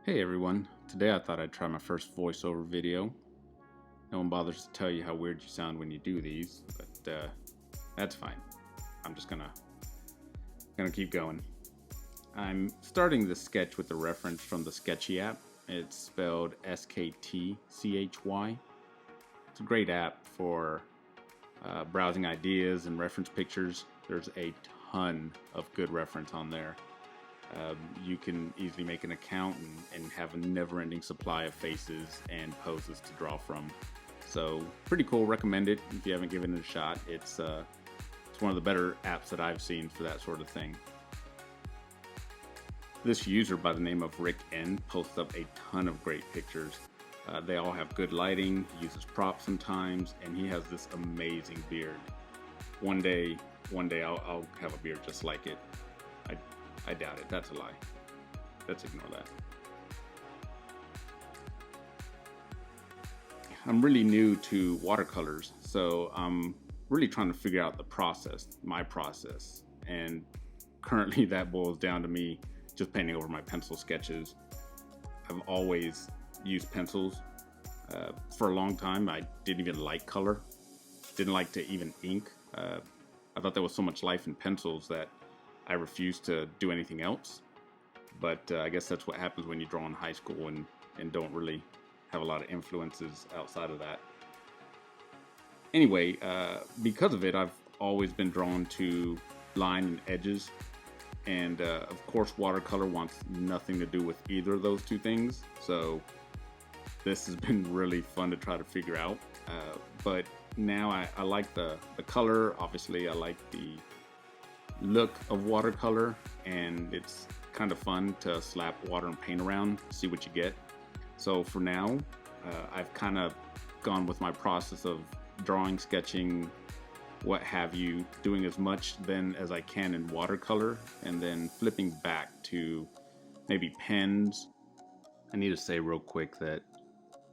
Hey everyone, today I thought I'd try my first voiceover video. No one bothers to tell you how weird you sound when you do these, but that's fine. I'm just gonna keep going. I'm starting this sketch with a reference from the Sketchy app. It's spelled SKTCHY. It's a great app for browsing ideas and reference pictures. There's a ton of good reference on there. You can easily make an account and have a never-ending supply of faces and poses to draw from. So pretty cool. Recommend it if you haven't given it a shot. It's one of the better apps that I've seen for that sort of thing. This user by the name of Rick N posts up a ton of great pictures. They all have good lighting. He uses props sometimes, and he has this amazing beard. One day I'll have a beard just like it. I doubt it. That's a lie. Let's ignore that. I'm really new to watercolors, so I'm really trying to figure out the process, my process. And currently that boils down to me just painting over my pencil sketches. I've always used pencils. For a long time, I didn't even like color. Didn't like to even ink. I thought there was so much life in pencils that I refused to do anything else, but I guess that's what happens when you draw in high school and don't really have a lot of influences outside of that. Anyway, because of it, I've always been drawn to line and edges, and of course watercolor wants nothing to do with either of those two things, so this has been really fun to try to figure out. But now I like the color. Obviously I like the look of watercolor, and it's kind of fun to slap water and paint around, see what you get. So for now, I've kind of gone with my process of drawing, sketching, what have you, doing as much then as I can in watercolor, and then flipping back to maybe pens. I need to say real quick that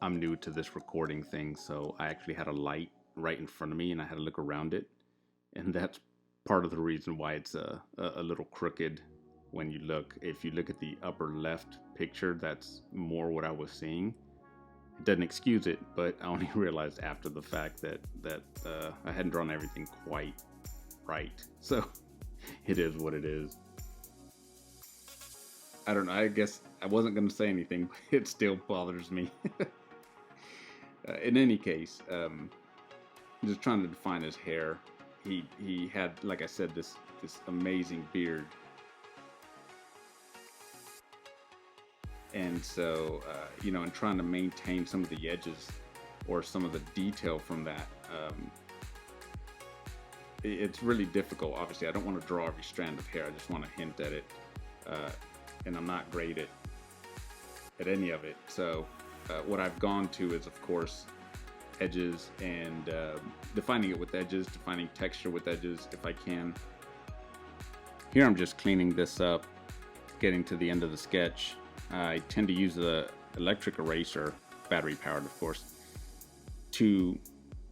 I'm new to this recording thing, so I actually had a light right in front of me and I had to look around it, and that's part of the reason why it's a little crooked when you look. If you look at the upper left picture, that's more what I was seeing. It doesn't excuse it, but I only realized after the fact that I hadn't drawn everything quite right. So it is what it is. I don't know. I guess I wasn't going to say anything, but it still bothers me. In any case, just trying to define his hair. He had, like I said, this amazing beard, and so and trying to maintain some of the edges or some of the detail from that, it's really difficult. Obviously, I don't want to draw every strand of hair. I just want to hint at it, and I'm not great at any of it. So what I've gone to is, of course, edges and defining it with edges, defining texture with edges if I can. Here I'm just cleaning this up, getting to the end of the sketch. I tend to use the electric eraser, battery powered of course, to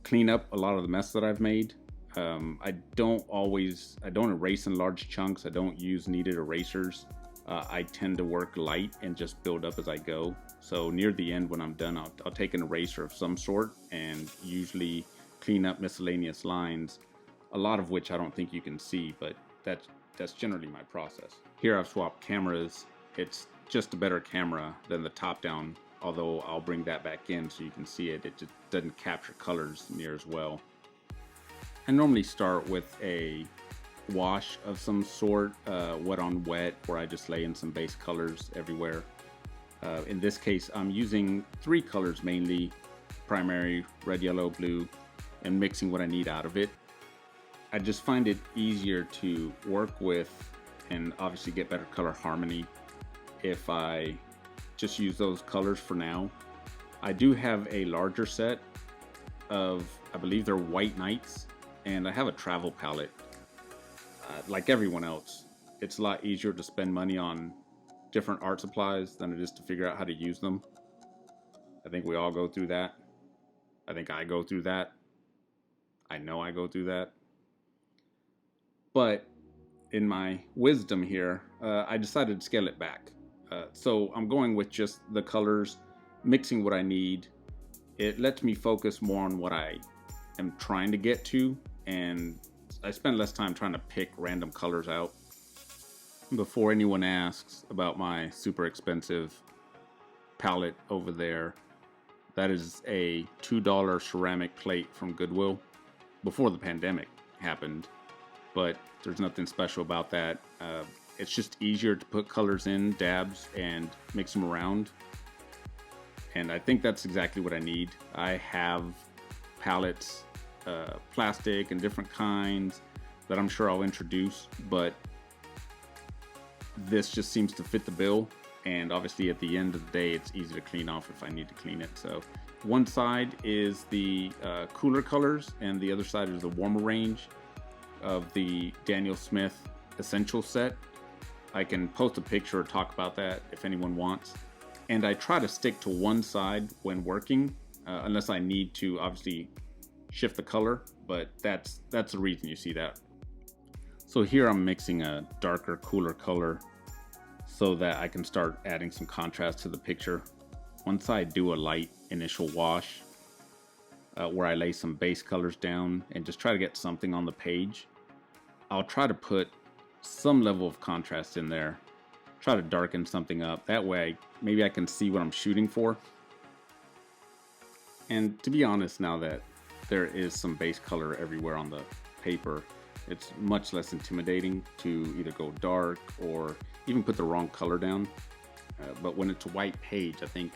clean up a lot of the mess that I've made. I don't erase in large chunks. I don't use kneaded erasers. I tend to work light and just build up as I go. So near the end, when I'm done, I'll take an eraser of some sort and usually clean up miscellaneous lines, a lot of which I don't think you can see, but that's generally my process. Here I've swapped cameras. It's just a better camera than the top-down, although I'll bring that back in so you can see it. It just doesn't capture colors near as well. I normally start with a wash of some sort, wet on wet, where I just lay in some base colors everywhere. In this case, I'm using three colors mainly: primary, red, yellow, blue, and mixing what I need out of it. I just find it easier to work with and obviously get better color harmony if I just use those colors for now. I do have a larger set of, I believe they're White Knights, and I have a travel palette. Like everyone else, it's a lot easier to spend money on different art supplies than it is to figure out how to use them. I think we all go through that. I think I go through that. I know I go through that. But in my wisdom here, I decided to scale it back. So I'm going with just the colors, mixing what I need. It lets me focus more on what I am trying to get to, and I spend less time trying to pick random colors out. Before anyone asks about my super expensive palette over there, that is a $2 ceramic plate from Goodwill before the pandemic happened, but there's nothing special about that. It's just easier to put colors in, dabs, and mix them around. And I think that's exactly what I need. I have palettes, plastic and different kinds that I'm sure I'll introduce, but this just seems to fit the bill. And obviously at the end of the day, it's easy to clean off if I need to clean it. So one side is the cooler colors and the other side is the warmer range of the Daniel Smith Essential set. I can post a picture or talk about that if anyone wants. And I try to stick to one side when working, unless I need to obviously shift the color, but that's the reason you see that. So here I'm mixing a darker, cooler color so that I can start adding some contrast to the picture. Once I do a light initial wash, where I lay some base colors down and just try to get something on the page, I'll try to put some level of contrast in there, try to darken something up. That way, maybe I can see what I'm shooting for. And to be honest, now that there is some base color everywhere on the paper, it's much less intimidating to either go dark or even put the wrong color down. But when it's a white page, I think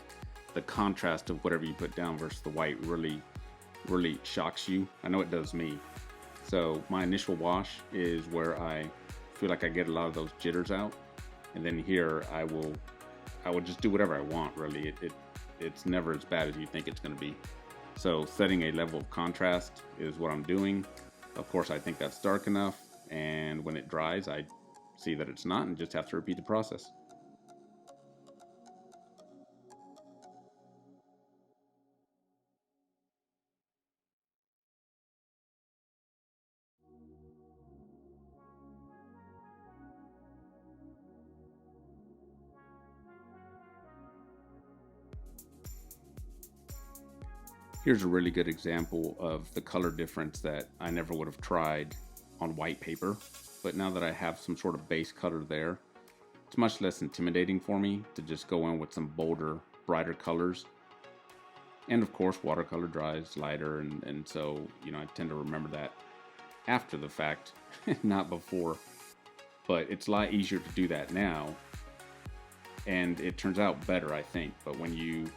the contrast of whatever you put down versus the white really shocks you. I know it does me. So my initial wash is where I feel like I get a lot of those jitters out, and then here I will just do whatever I want. Really, it's never as bad as you think it's going to be. So setting a level of contrast is what I'm doing. Of course, I think that's dark enough, and when it dries, I see that it's not and just have to repeat the process. Here's a really good example of the color difference that I never would have tried on white paper, but now that I have some sort of base color there, it's much less intimidating for me to just go in with some bolder, brighter colors. And of course, watercolor dries lighter, and so, I tend to remember that after the fact, not before. But it's a lot easier to do that now, and it turns out better, I think. But when you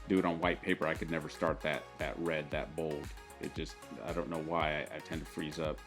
do it on white paper, I could never start that red, that bold. It just, I don't know why, I tend to freeze up.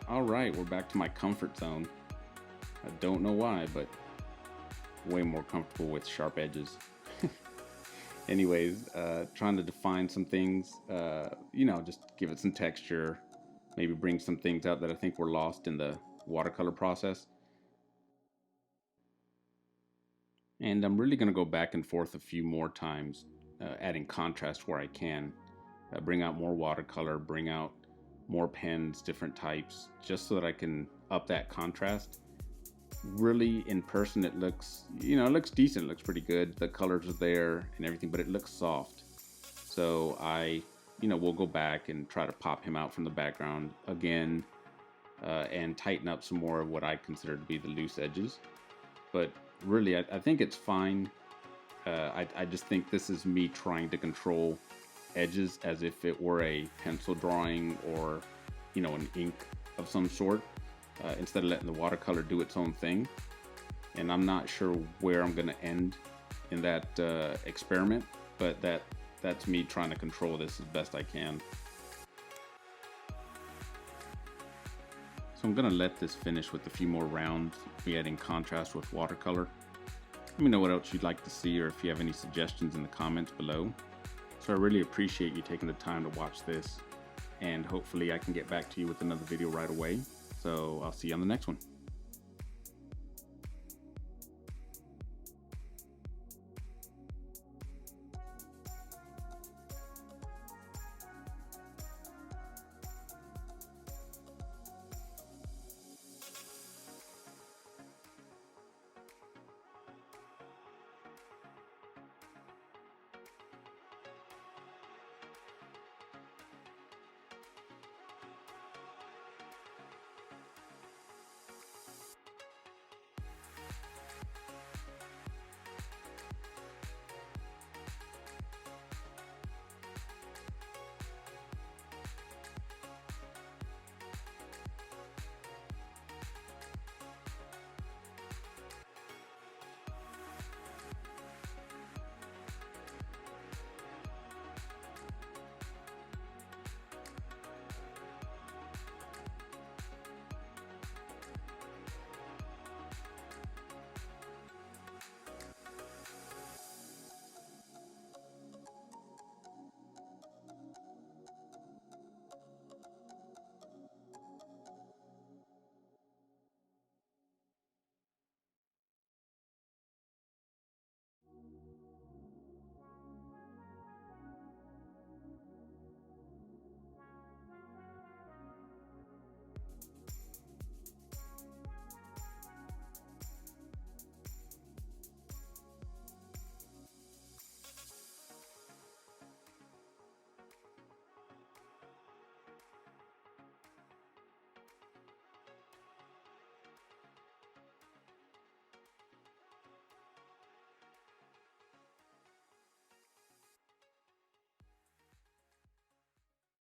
All right, we're back to my comfort zone. I don't know why, but way more comfortable with sharp edges. Anyways, trying to define some things, just give it some texture, maybe bring some things out that I think were lost in the watercolor process. And I'm really going to go back and forth a few more times, adding contrast where I can. Bring out more watercolor, bring out more pens, different types, just so that I can up that contrast. Really, in person, it looks, it looks decent. It looks pretty good. The colors are there and everything, but it looks soft. So I, will go back and try to pop him out from the background again, and tighten up some more of what I consider to be the loose edges. But really, I think it's fine. I just think this is me trying to control edges as if it were a pencil drawing or, an ink of some sort, instead of letting the watercolor do its own thing. And I'm not sure where I'm going to end in that experiment, but that's me trying to control this as best I can. So I'm going to let this finish with a few more rounds, be adding contrast with watercolor. Let me know what else you'd like to see, or if you have any suggestions in the comments below. So I really appreciate you taking the time to watch this, and hopefully I can get back to you with another video right away. So I'll see you on the next one.